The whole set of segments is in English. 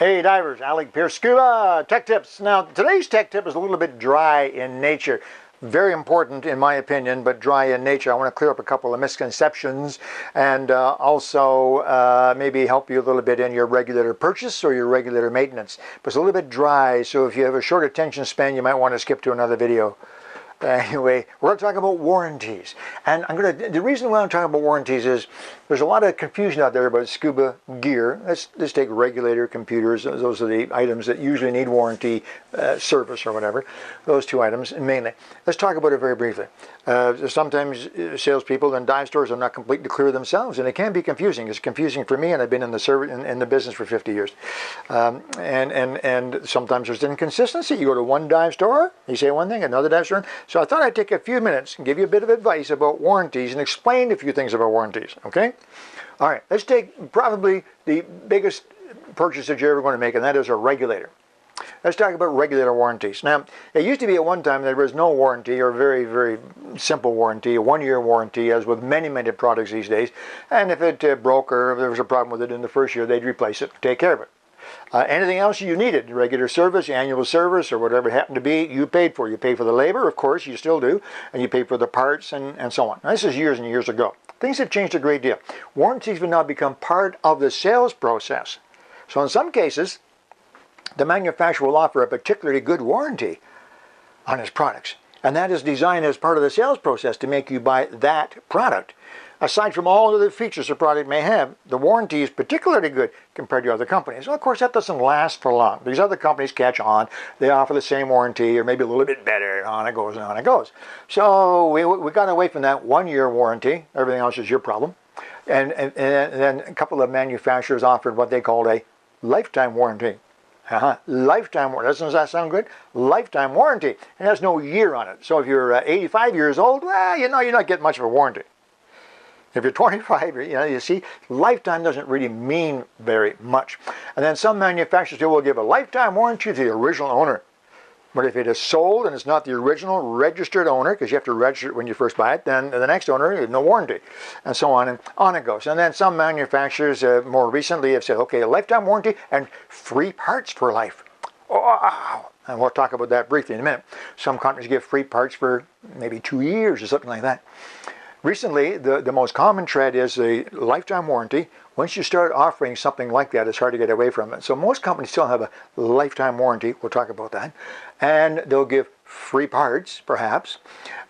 Hey divers, Alec, Peirce, Scuba, tech tips. Now today's tech tip is a little bit dry in nature. Very important in my opinion, but dry in nature. I want to clear up a couple of misconceptions and also maybe help you a little bit in your regulator purchase or your regulator maintenance. But it's a little bit dry, so if you have a short attention span, you might want to skip to another video. Anyway, we're going to talk about warranties. And the reason why I'm talking about warranties is there's a lot of confusion out there about scuba gear. Let's take regulator computers. Those are the items that usually need warranty service or whatever. Those two items mainly. Let's talk about it very briefly. Sometimes salespeople and dive stores are not completely clear themselves, and it can be confusing. It's confusing for me, and I've been in the business for 50 years. And sometimes there's inconsistency. You go to one dive store, you say one thing, another dive store. So I thought I'd take a few minutes and give you a bit of advice about warranties and explain a few things about warranties, okay? All right, let's take probably the biggest purchase that you're ever going to make, and that is a regulator. Let's talk about regulator warranties. Now, it used to be at one time there was no warranty, or very, very simple warranty, a one-year warranty, as with many, many products these days. And if it broke or if there was a problem with it in the first year, they'd replace it, take care of it. Anything else you needed, regular service, annual service, or whatever it happened to be, you paid for. You paid for the labor, of course, you still do, and you paid for the parts and so on. Now, this is years and years ago. Things have changed a great deal. Warranties have now become part of the sales process. So in some cases, the manufacturer will offer a particularly good warranty on his products. And that is designed as part of the sales process to make you buy that product. Aside from all of the features the product may have, the warranty is particularly good compared to other companies. Well, of course, that doesn't last for long. These other companies catch on. They offer the same warranty or maybe a little bit better. On it goes and on it goes. So we got away from that one-year warranty. Everything else is your problem. And then a couple of manufacturers offered what they called a lifetime warranty. Lifetime warranty. Doesn't that sound good? Lifetime warranty. It has no year on it. So if you're 85 years old, well, you're not getting much of a warranty. If you're 25, you see, lifetime doesn't really mean very much. And then some manufacturers will give a lifetime warranty to the original owner. But if it is sold and it's not the original registered owner, because you have to register it when you first buy it, then the next owner has no warranty, and so on and on it goes. And then some manufacturers more recently have said, okay, a lifetime warranty and free parts for life. Oh, and we'll talk about that briefly in a minute. Some companies give free parts for maybe 2 years or something like that. Recently, the most common trend is a lifetime warranty. Once you start offering something like that, it's hard to get away from it. So most companies still have a lifetime warranty. We'll talk about that. And they'll give free parts, perhaps.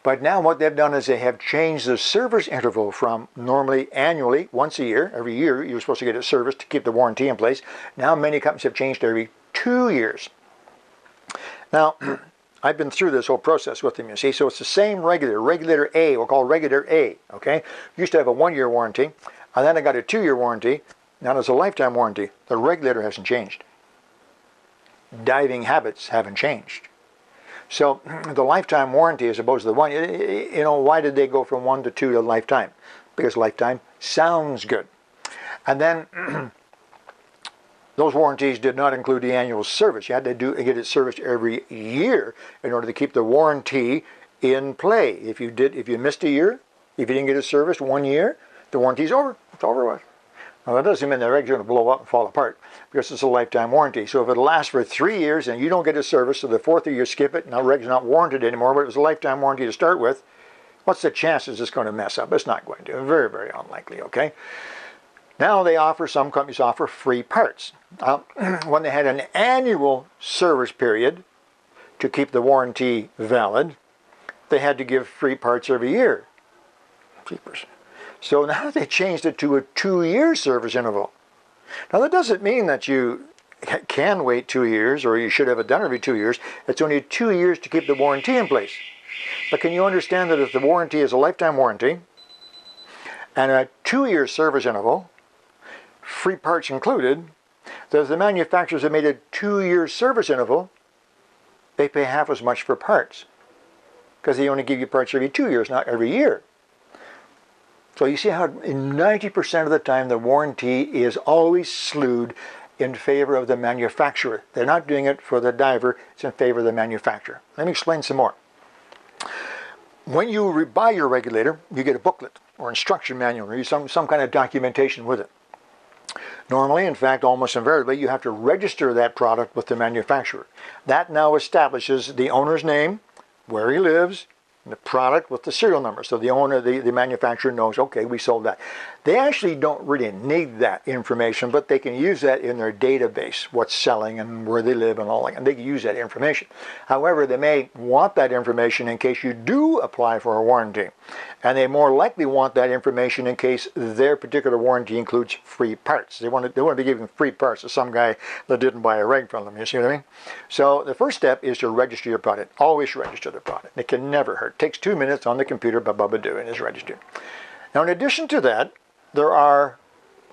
But now what they've done is they have changed the service interval from normally annually, once a year. Every year you're supposed to get a service to keep the warranty in place. Now many companies have changed every 2 years. Now, I've been through this whole process with them, you see. So it's the same regulator A, we'll call regulator A, okay? Used to have a one-year warranty, and then I got a 2-year warranty. Now there's a lifetime warranty. The regulator hasn't changed. Diving habits haven't changed. So the lifetime warranty as opposed to the one, why did they go from 1 to 2 to lifetime? Because lifetime sounds good. And then those warranties did not include the annual service. You had to get it serviced every year in order to keep the warranty in play. If you missed a year, if you didn't get it serviced 1 year, the warranty's over. It's over with. Now that doesn't mean the reg's going to blow up and fall apart because it's a lifetime warranty. So if it lasts for 3 years and you don't get it serviced, so the 4th year you skip it, now the reg's not warranted anymore, but it was a lifetime warranty to start with, what's the chances it's going to mess up? It's not going to. Very, very unlikely, okay? Now some companies offer free parts. When they had an annual service period to keep the warranty valid, they had to give free parts every year. Cheapers. So now they changed it to a 2-year service interval. Now that doesn't mean that you can wait 2 years or you should have it done every 2 years. It's only 2 years to keep the warranty in place. But can you understand that if the warranty is a lifetime warranty and a 2-year service interval, free parts included, that if the manufacturers have made a 2-year service interval, they pay half as much for parts because they only give you parts every 2 years, not every year. So you see how in 90% of the time the warranty is always slewed in favor of the manufacturer. They're not doing it for the diver, it's in favor of the manufacturer. Let me explain some more. When you buy your regulator, you get a booklet or instruction manual or some kind of documentation with it. Normally, in fact, almost invariably, you have to register that product with the manufacturer. That now establishes the owner's name, where he lives, and the product with the serial number. So the owner, the manufacturer knows, okay, we sold that. They actually don't really need that information, but they can use that in their database, what's selling and where they live and all that, and they can use that information. However, they may want that information in case you do apply for a warranty. And they more likely want that information in case their particular warranty includes free parts. They want to be giving free parts to some guy that didn't buy a reg from them, you see what I mean? So the first step is to register your product. Always register the product. It can never hurt. It takes 2 minutes on the computer, ba-ba-ba-do, and it's registered. Now in addition to that, there are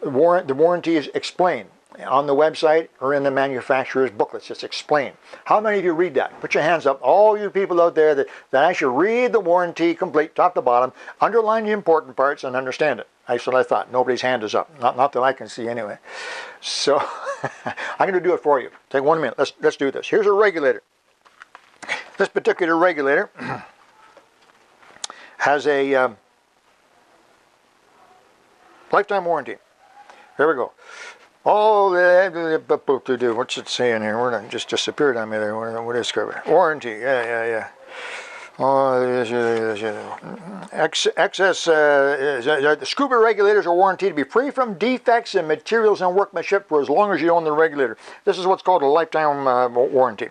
the warranties explained on the website or in the manufacturer's booklets. It's explained. How many of you read that? Put your hands up. All you people out there that actually read the warranty complete, top to bottom, underline the important parts and understand it. That's what I thought. Nobody's hand is up. Not that I can see anyway. So I'm going to do it for you. Take 1 minute. Let's do this. Here's a regulator. This particular regulator has a lifetime warranty. Here we go. Oh, what's it saying here? Where it just disappeared on me there. What is Scuba? Warranty. Yeah. Oh, the Scuba regulators are warranted to be free from defects in materials and workmanship for as long as you own the regulator. This is what's called a lifetime warranty.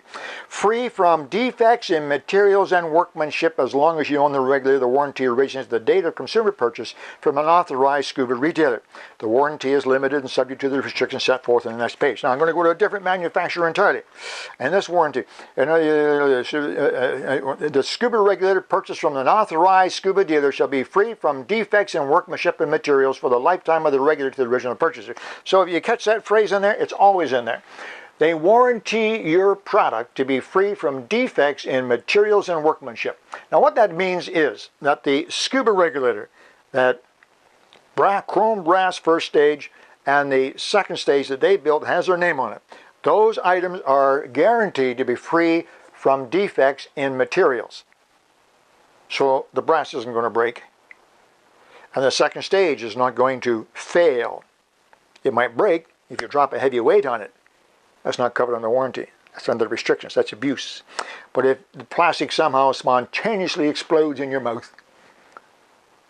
Free from defects in materials and workmanship as long as you own the regulator. The warranty originates the date of consumer purchase from an authorized Scuba retailer. The warranty is limited and subject to the restrictions set forth in the next page. Now I'm going to go to a different manufacturer entirely. And this warranty, the Scuba regulator purchased from an authorized Scuba dealer shall be free from defects in workmanship and materials for the lifetime of the regulator to the original purchaser. So if you catch that phrase in there, it's always in there. They warranty your product to be free from defects in materials and workmanship. Now what that means is that the Scuba regulator, that chrome brass first stage and the second stage that they built has their name on it. Those items are guaranteed to be free from defects in materials. So the brass isn't going to break. And the second stage is not going to fail. It might break if you drop a heavy weight on it. That's not covered under warranty. That's under restrictions. That's abuse. But if the plastic somehow spontaneously explodes in your mouth,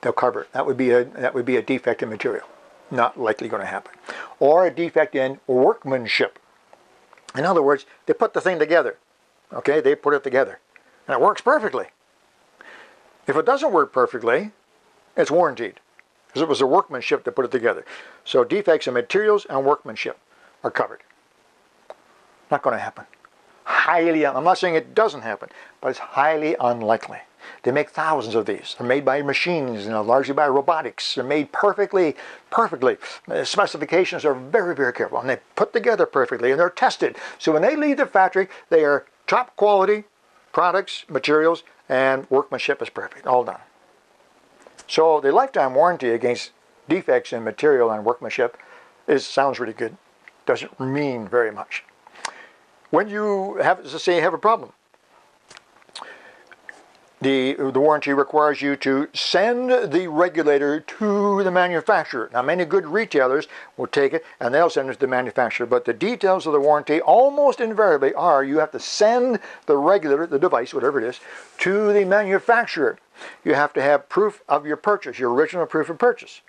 they'll cover it. That would be a defect in material. Not likely going to happen. Or a defect in workmanship. In other words, they put the thing together. Okay, they put it together. And it works perfectly. If it doesn't work perfectly, it's warranted. Because it was the workmanship that put it together. So defects in materials and workmanship are covered. Not going to happen. I'm not saying it doesn't happen, but it's highly unlikely. They make thousands of these. They're made by machines, largely by robotics. They're made perfectly. The specifications are very, very careful. And they put together perfectly, and they're tested. So when they leave the factory, they are top quality products, materials, and workmanship is perfect. All done. So the lifetime warranty against defects in material and workmanship sounds really good. Doesn't mean very much. When you have a problem, the warranty requires you to send the regulator to the manufacturer. Now many good retailers will take it and they'll send it to the manufacturer, but the details of the warranty almost invariably are you have to send the regulator, the device, whatever it is, to the manufacturer. You have to have proof of your purchase, your original proof of purchase.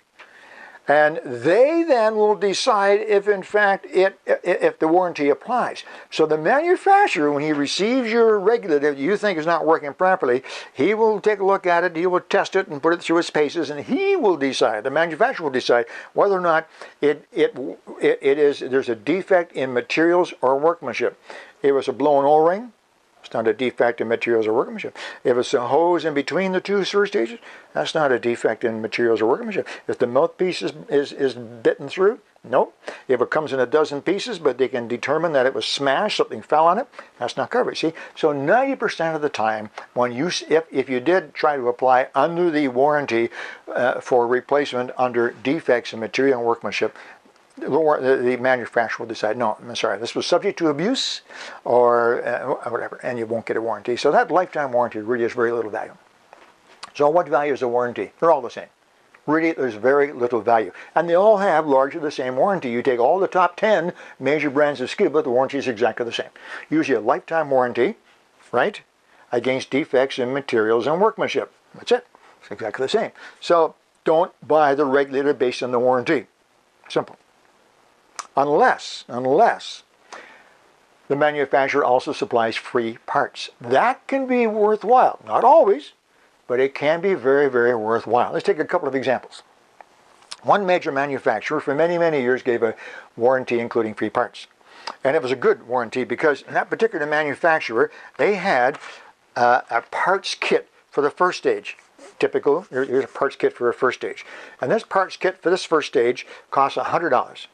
And they then will decide if in fact if the warranty applies. So the manufacturer, when he receives your regulator that you think is not working properly, he will take a look at it, he will test it and put it through its paces, and he will decide, the manufacturer will decide whether or not there's a defect in materials or workmanship. If it was a blown O-ring, it's not a defect in materials or workmanship. If it's a hose in between the two first stages, that's not a defect in materials or workmanship. If the mouthpiece is bitten through, nope. If it comes in a dozen pieces, but they can determine that it was smashed, something fell on it, that's not covered. See, so 90% of the time, if you did try to apply under the warranty for replacement under defects in material and workmanship, the manufacturer will decide, no, I'm sorry, this was subject to abuse or whatever, and you won't get a warranty. So that lifetime warranty really has very little value. So what value is a warranty? They're all the same. Really, there's very little value. And they all have largely the same warranty. You take all the top 10 major brands of Scuba, the warranty is exactly the same. Usually a lifetime warranty, right, against defects in materials and workmanship. That's it. It's exactly the same. So don't buy the regulator based on the warranty. Simple. Unless the manufacturer also supplies free parts. That can be worthwhile. Not always, but it can be very, very worthwhile. Let's take a couple of examples. One major manufacturer for many, many years gave a warranty including free parts. And it was a good warranty because in that particular manufacturer, they had a parts kit for the first stage. Typical, here's a parts kit for a first stage. And this parts kit for this first stage costs $100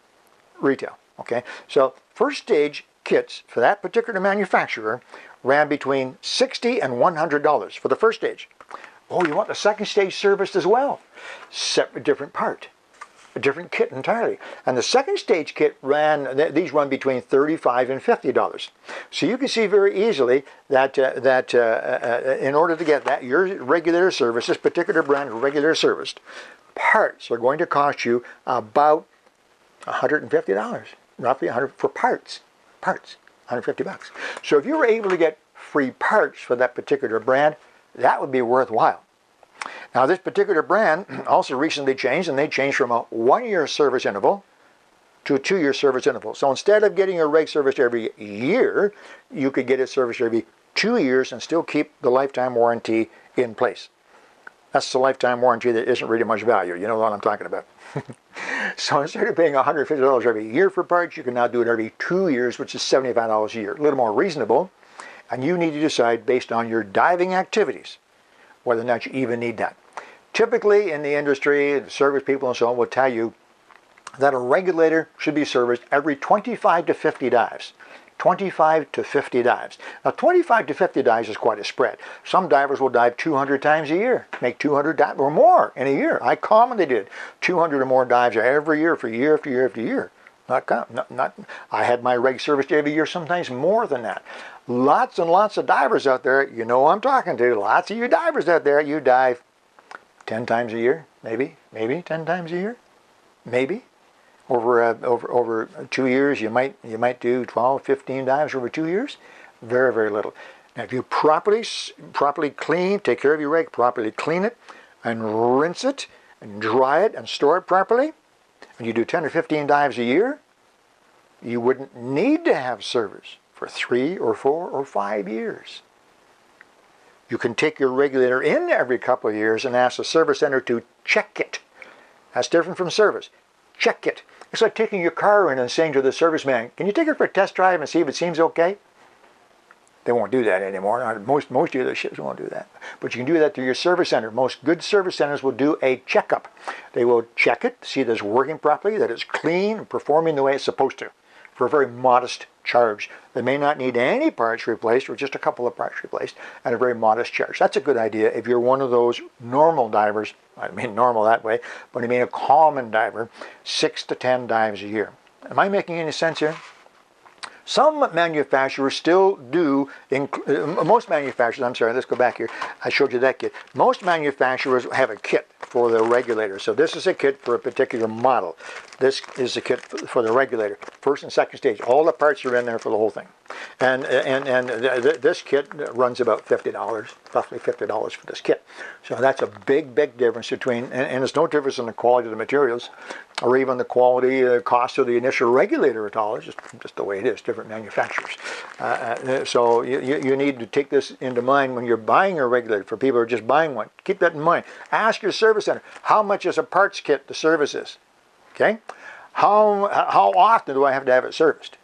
retail. Okay, so first stage kits for that particular manufacturer ran between $60 and $100 for the first stage. Oh, you want the second stage serviced as well? Separate, different part, a different kit entirely. And the second stage kit these run between $35 and $50. So you can see very easily that in order to get that, your regulator service, this particular brand regulator serviced, parts are going to cost you about $150, roughly $100 for parts, $150. So if you were able to get free parts for that particular brand, that would be worthwhile. Now this particular brand also recently changed, and they changed from a 1-year service interval to a 2-year service interval. So instead of getting a reg serviced every year, you could get it serviced every 2 years and still keep the lifetime warranty in place. That's the lifetime warranty that isn't really much value. You know what I'm talking about. So instead of paying $150 every year for parts, you can now do it every 2 years, which is $75 a year. A little more reasonable. And you need to decide based on your diving activities whether or not you even need that. Typically in the industry, the service people and so on will tell you that a regulator should be serviced every 25 to 50 dives. 25 to 50 dives. Now 25 to 50 dives is quite a spread. Some divers will dive 200 times a year, make 200 dives or more in a year. I commonly did 200 or more dives every year for year after year after year. I had my reg serviced every year, sometimes more than that. Lots and lots of divers out there, you know who I'm talking to, lots of you divers out there, you dive 10 times a year, maybe 10 times a year, maybe. Over 2 years, you might do 12, 15 dives over 2 years. Very, very little. Now, if you properly clean, take care of your rig, properly clean it, and rinse it, and dry it, and store it properly, and you do 10 or 15 dives a year, you wouldn't need to have service for 3 or 4 or 5 years. You can take your regulator in every couple of years and ask the service center to check it. That's different from service. Check it. It's like taking your car in and saying to the serviceman, can you take it for a test drive and see if it seems okay? They won't do that anymore. Most dealerships won't do that. But you can do that through your service center. Most good service centers will do a checkup. They will check it, see that it's working properly, that it's clean, and performing the way it's supposed to, for a very modest charge. They may not need any parts replaced or just a couple of parts replaced at a very modest charge. That's a good idea if you're one of those normal divers. I mean normal that way, but I mean a common diver, 6 to 10 dives a year. Am I making any sense here? Some manufacturers still do, most manufacturers, I'm sorry, let's go back here. I showed you that kit. Most manufacturers have a kit for the regulator. So this is a kit for a particular model. This is a kit for the regulator. First and second stage, all the parts are in there for the whole thing. And this kit runs about $50, roughly $50 for this kit. So that's a big, big difference between, and it's no difference in the quality of the materials or even the quality, cost of the initial regulator at all. It's just the way it is, different manufacturers. So you need to take this into mind when you're buying a regulator. For people who are just buying one, keep that in mind. Ask your service center, how much is a parts kit to service this? Okay? How often do I have to have it serviced?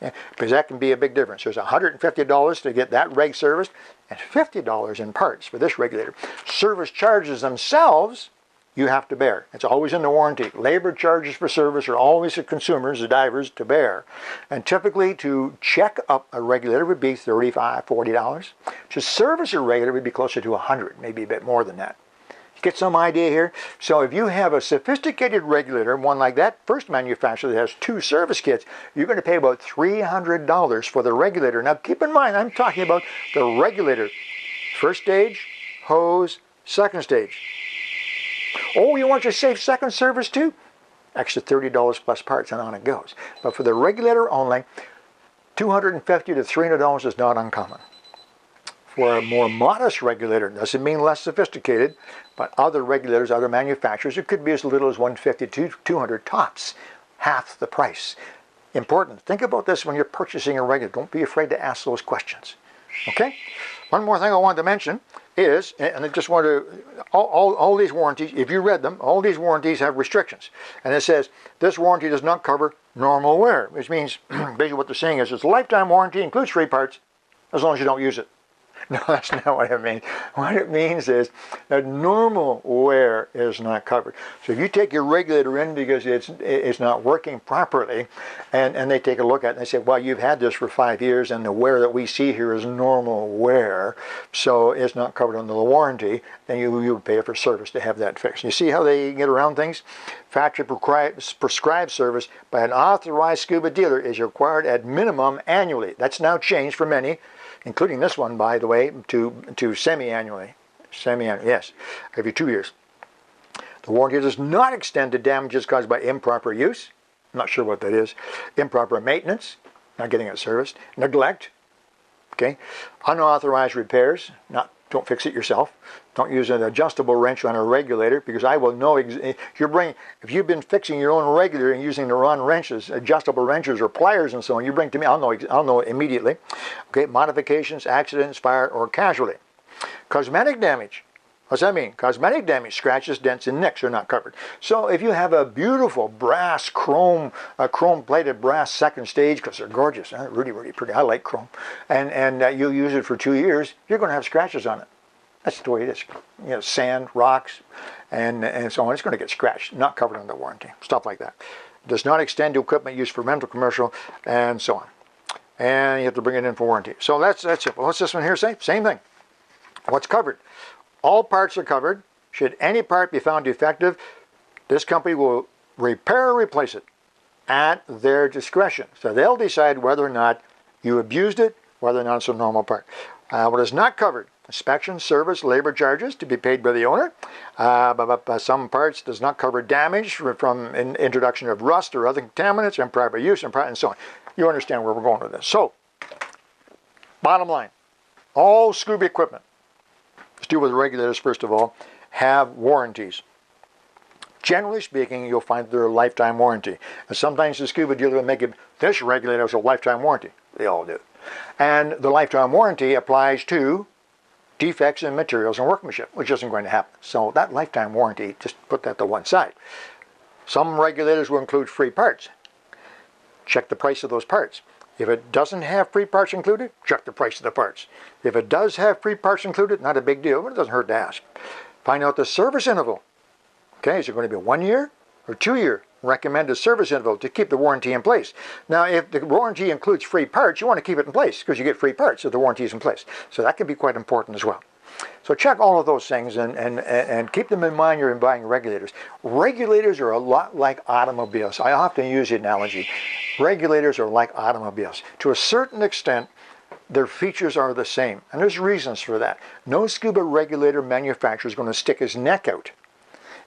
Yeah, because that can be a big difference. There's $150 to get that reg serviced and $50 in parts for this regulator. Service charges themselves you have to bear. It's always in the warranty. Labor charges for service are always the consumers, the divers, to bear. And typically to check up a regulator would be $35, $40. To service a regulator would be closer to $100, maybe a bit more than that. Get some idea here? So if you have a sophisticated regulator, one like that first manufacturer that has 2 service kits, you're going to pay about $300 for the regulator. Now keep in mind, I'm talking about the regulator. First stage, hose, second stage. Oh, you want your safe second service too? Extra $30 plus parts, and on it goes. But for the regulator only, $250 to $300 is not uncommon. For a more modest regulator, doesn't mean less sophisticated, but other regulators, other manufacturers, it could be as little as $150 to $200 tops, half the price. Important. Think about this when you're purchasing a regulator. Don't be afraid to ask those questions. Okay? One more thing I wanted to mention is, and I just want to, all these warranties, if you read them, all these warranties have restrictions. And it says, this warranty does not cover normal wear, which means basically what they're saying is it's a lifetime warranty, includes free parts, as long as you don't use it. No, that's not what it means. What it means is that normal wear is not covered. So if you take your regulator in because it's not working properly, and they take a look at it and they say, well, you've had this for 5 years and the wear that we see here is normal wear, so it's not covered under the warranty, then you would pay for service to have that fixed. You see how they get around things? Factory prescribed service by an authorized Scuba dealer is required at minimum annually. That's now changed for many, including this one, by the way, to semi-annually. Semi-annually, yes, every 2 years. The warranty does not extend to damages caused by improper use. I'm not sure what that is. Improper maintenance, not getting it serviced. Neglect, okay. Unauthorized repairs, don't fix it yourself. Don't use an adjustable wrench on a regulator, because I will know if you've been fixing your own regulator and using the wrong wrenches, adjustable wrenches or pliers and so on, you bring it to me, I'll know immediately. Okay, modifications, accidents, fire, or casualty. Cosmetic damage. What's that mean? Cosmetic damage, scratches, dents, and nicks are not covered. So if you have a beautiful brass chrome-plated brass second stage, because they're gorgeous, really, really pretty. I like chrome. And you use it for 2 years, you're going to have scratches on it. That's the way it is. You know, sand, rocks, and so on. It's going to get scratched, not covered under warranty. Stuff like that. Does not extend to equipment used for rental, commercial, and so on. And you have to bring it in for warranty. So that's it. Well, what's this one here say? Same thing. What's covered? All parts are covered. Should any part be found defective, this company will repair or replace it at their discretion. So they'll decide whether or not you abused it, whether or not it's a normal part. What is not covered? Inspection, service, labor charges to be paid by the owner. Some parts does not cover damage from introduction of rust or other contaminants, improper use, and so on. You understand where we're going with this. So, bottom line, all Scuba equipment, let's deal with the regulators first of all, have warranties. Generally speaking, you'll find they're a lifetime warranty. And sometimes the Scuba dealer will make it, this regulator is a lifetime warranty. They all do. And the lifetime warranty applies to defects in materials and workmanship, which isn't going to happen. So that lifetime warranty, just put that to one side. Some regulators will include free parts. Check the price of those parts. If it doesn't have free parts included, check the price of the parts. If it does have free parts included, not a big deal, but it doesn't hurt to ask. Find out the service interval. Okay, is it going to be a 1 year or 2 year recommended service interval to keep the warranty in place? Now, if the warranty includes free parts, you want to keep it in place because you get free parts if the warranty is in place. So that can be quite important as well. So check all of those things and keep them in mind you're buying regulators. Regulators are a lot like automobiles. I often use the analogy. Regulators are like automobiles. To a certain extent, their features are the same. And there's reasons for that. No Scuba regulator manufacturer is going to stick his neck out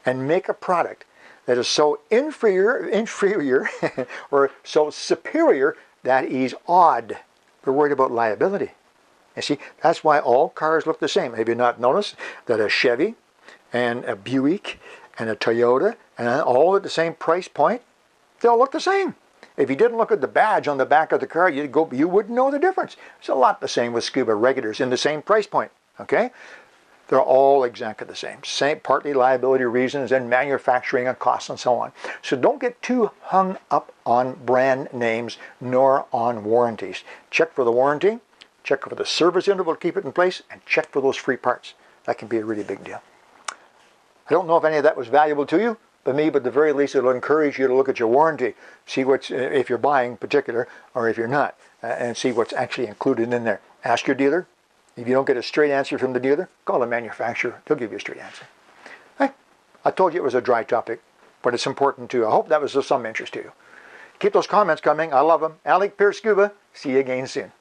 and make a product that is so inferior or so superior that he's odd. They're worried about liability. You see, that's why all cars look the same. Have you not noticed that a Chevy and a Buick and a Toyota and all at the same price point, they all look the same. If you didn't look at the badge on the back of the car, you wouldn't know the difference. It's a lot the same with Scuba regulators in the same price point, okay? They're all exactly the same, partly liability reasons and manufacturing and costs and so on. So don't get too hung up on brand names nor on warranties. Check for the warranty, check for the service interval to keep it in place, and check for those free parts. That can be a really big deal. I don't know if any of that was valuable to you, but at the very least it'll encourage you to look at your warranty, see what's, if you're buying in particular or if you're not, and see what's actually included in there. Ask your dealer. If you don't get a straight answer from the dealer, call the manufacturer. They'll give you a straight answer. Hey, I told you it was a dry topic, but it's important too. I hope that was of some interest to you. Keep those comments coming. I love them. Alec, Peirce, Scuba. See you again soon.